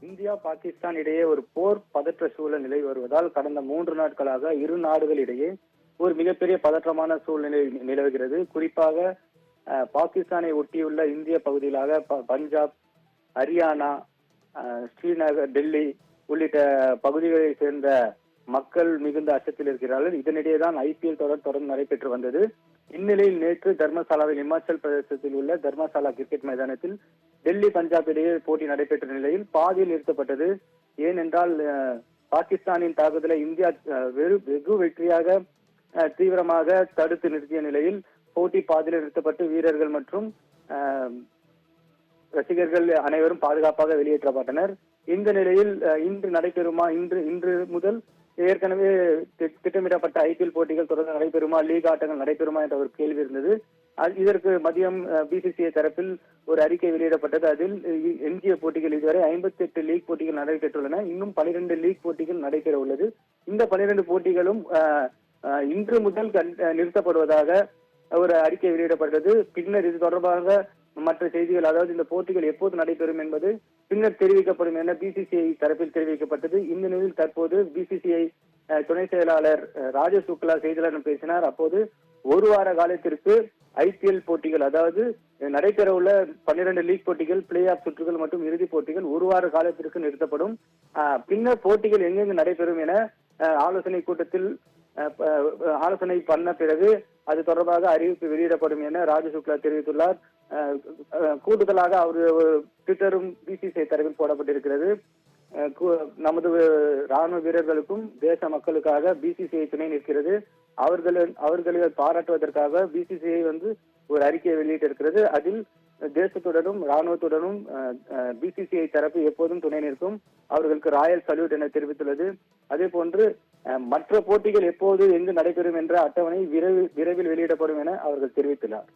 India Pakistan இடையே ஒரு போர் பதற்ற சூழல் நிலை வருவதால் கடந்த 3 நாட்களாக இரு நாடுகளிடையே ஒரு மிகப்பெரிய பதற்றமான சூழ்நிலை நிலவுகிறது. குறிப்பாக பாகிஸ்தானை ஒட்டியுள்ள இந்திய பகுதிகளாக பஞ்சாப், ஹரியானா, ஸ்ரீநகர், டெல்லி உள்ளிட்ட பகுதிகளை சேர்ந்த மக்கள் மிகுந்த அச்சத்தில் இருக்கிறார்கள். இதனிடையே தான் IPL தொடர்ந்து நடைபெற்று வந்தது. இந்நிலையில் நேற்று தர்மசாலாவில் இமாச்சல் பிரதேசத்தில் உள்ள தர்மசாலா கிரிக்கெட் மைதானத்தில் டெல்லி பஞ்சாப் இடையே போட்டி நடைபெற்ற நிலையில் பாதியில் நிறுத்தப்பட்டது. ஏனென்றால் பாகிஸ்தானின் தாக்குதலை இந்தியா வெகு வெற்றியாக தீவிரமாக தடுத்து நிறுத்திய நிலையில் போட்டி பாதியில் நிறுத்தப்பட்டு வீரர்கள் மற்றும் ரசிகர்கள் அனைவரும் பாதுகாப்பாக வெளியேற்றப்பட்டனர். இந்த நிலையில் இன்று நடைபெறுமா, இன்று முதல் ஏற்கனவே திட்டமிடப்பட்ட IPL போட்டிகள் தொடர்ந்து நடைபெறுமா, லீக் ஆட்டங்கள் நடைபெறுமா என்ற ஒரு கேள்வி இருந்தது. இதற்கு மதியம் BCCI தரப்பில் ஒரு அறிக்கை வெளியிடப்பட்டது. அதில் எஞ்சிய போட்டிகள் இதுவரை 58 லீக் போட்டிகள் நடைபெற்றுள்ளன. இன்னும் 12 லீக் போட்டிகள் நடைபெற உள்ளது. இந்த 12 போட்டிகளும் இன்று முதல் நிறுத்தப்படுவதாக ஒரு அறிக்கை வெளியிடப்பட்டது. பின்னர் இது தொடர்பாக மற்ற செய்திகள், அதாவது இந்த போட்டிகள் எப்போது நடைபெறும் என்பது பின்னர் தெரிவிக்கப்படும் என BCCI தரப்பில் தெரிவிக்கப்பட்டது. இந்த நிலையில் தற்போது BCCI துணை செயலாளர் ராஜேஷ் சுக்லா செய்தியாளர்களிடம் பேசினார். அப்போது ஒரு வார காலத்திற்கு IPL போட்டிகள், அதாவது நடைபெற உள்ள 12 லீக் போட்டிகள், பிளே ஆஃப் சுற்றுகள் மற்றும் இறுதிப் போட்டிகள் ஒரு வார காலத்திற்கு நிறுத்தப்படும். பின்னர் போட்டிகள் எங்கெங்கு நடைபெறும் என ஆலோசனை கூட்டத்தில் ஆலோசனை பண்ண பிறகு அது தொடர்பாக அறிவிப்பு வெளியிடப்படும் என ராஜேஷ் சுக்லா தெரிவித்துள்ளார். கூடுதலாக அவர் ட்விட்டரும் BCCI தரப்பில் போடப்பட்டிருக்கிறது. நமது ராணுவ வீரர்களுக்கும் தேச மக்களுக்காக BCCI துணை நிற்கிறது. அவர்களை பாராட்டுவதற்காக BCCI ஒரு அறிக்கையை வெளியிட்டிருக்கிறது. அதில் தேசத்துடனும் ராணுவத்துடனும் BCCI தரப்பு எப்போதும் துணை நிற்கும், அவர்களுக்கு ராயல் சல்யூட் என தெரிவித்துள்ளது. அதே போன்று மற்ற போட்டிகள் எப்போது எங்கு நடைபெறும் என்ற அட்டவணை விரைவில் வெளியிடப்படும் என அவர்கள் தெரிவித்துள்ளார்.